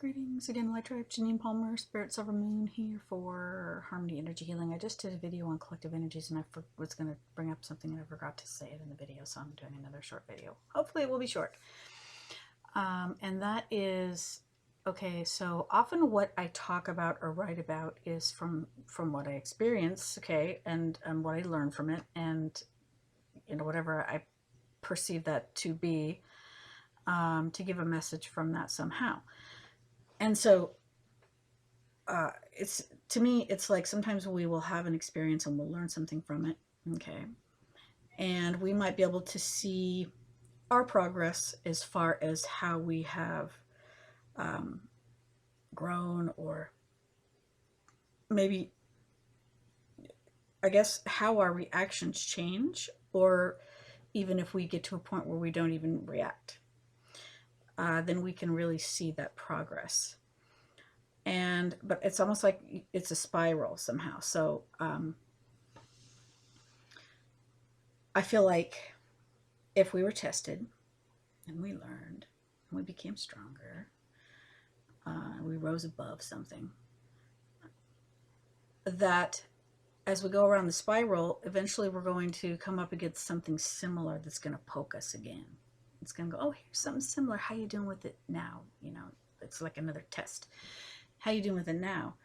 Greetings again, Light Tribe. Janine Palmer, Spirit Silver Moon here for Harmony Energy Healing. I just did a video on collective energies and I was going to bring up something and I forgot to say it in the video, so I'm doing another short video. Hopefully it will be short. And that is, okay, so often what I talk about or write about is from what I experience, okay, and what I learn from it, and, you know, whatever I perceive that to be, to give a message from that somehow. And so it's, to me, it's like sometimes we will have an experience and we'll learn something from it, okay? And we might be able to see our progress as far as how we have grown, or maybe, I guess, how our reactions change, or even if we get to a point where we don't even react, then we can really see that progress. But it's almost like it's a spiral somehow. So I feel like if we were tested and we learned and we became stronger, we rose above something, that as we go around the spiral, eventually we're going to come up against something similar that's going to poke us again. It's going to go, oh, here's something similar. How you doing with it now? You know, it's like another test. How you doing with it now?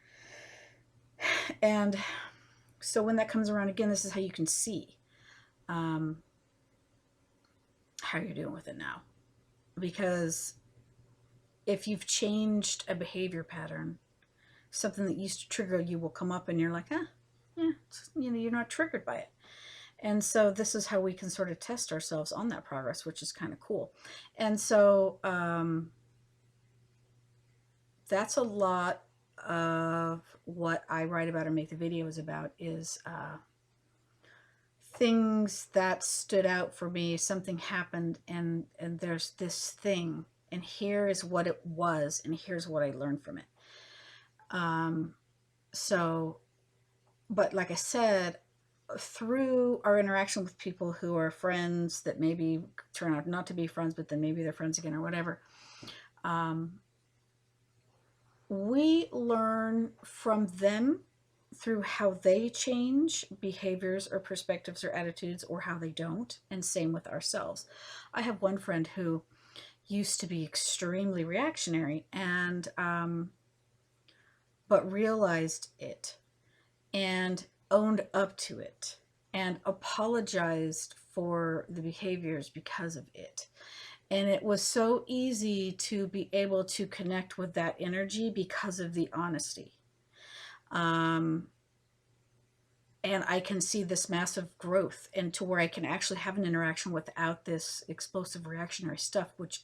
And so when that comes around again, this is how you can see how you're doing with it now. Because if you've changed a behavior pattern, something that used to trigger you will come up and you're like, yeah, you know, you're not triggered by it. And so this is how we can sort of test ourselves on that progress, which is kind of cool. And so that's a lot of what I write about and make the videos about, is things that stood out for me. Something happened and there's this thing, and here is what it was, and here's what I learned from it. But like I said, through our interaction with people who are friends that maybe turn out not to be friends, but then maybe they're friends again or whatever, we learn from them through how they change behaviors or perspectives or attitudes, or how they don't, and same with ourselves. I have one friend who used to be extremely reactionary, and but realized it and owned up to it and apologized for the behaviors because of it. And it was so easy to be able to connect with that energy because of the honesty. And I can see this massive growth into where I can actually have an interaction without this explosive reactionary stuff, which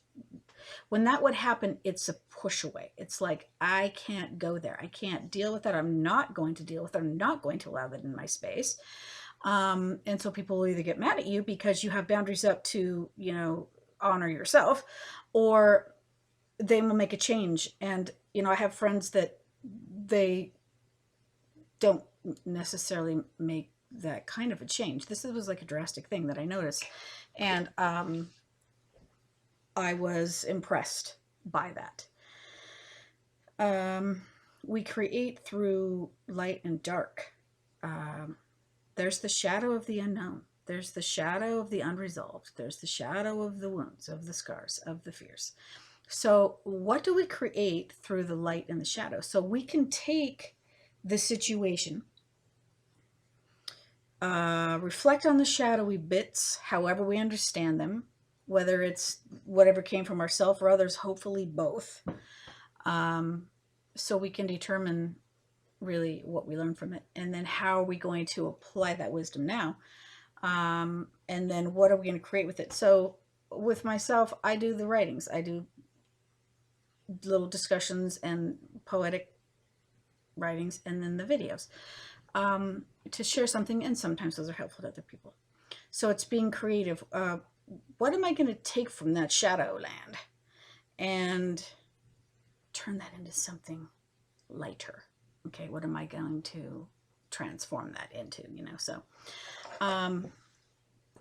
when that would happen, it's a push away. It's like, I can't go there. I can't deal with that. I'm not going to deal with it. I'm not going to allow that in my space. And so people will either get mad at you because you have boundaries up to, you know, honor yourself, or they will make a change. And, you know, I have friends that they don't necessarily make that kind of a change. This was like a drastic thing that I noticed. And I was impressed by that. We create through light and dark. There's the shadow of the unknown. There's the shadow of the unresolved. There's the shadow of the wounds, of the scars, of the fears. So what do we create through the light and the shadow? So we can take the situation, reflect on the shadowy bits, however we understand them, whether it's whatever came from ourselves or others, hopefully both. So we can determine really what we learned from it, and then how are we going to apply that wisdom now, and then what are we going to create with it. So with myself, I do the writings, I do little discussions and poetic writings, and then the videos, to share something, and sometimes those are helpful to other people. So it's being creative. What am I going to take from that shadow land and turn that into something lighter? Okay, what am I going to transform that into, you know? So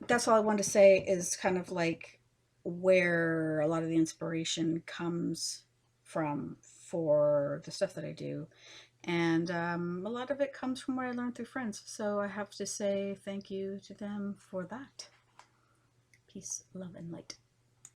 that's all I wanted to say, is kind of like where a lot of the inspiration comes from for the stuff that I do. And a lot of it comes from what I learned through friends. So I have to say thank you to them for that. Peace, love, and light.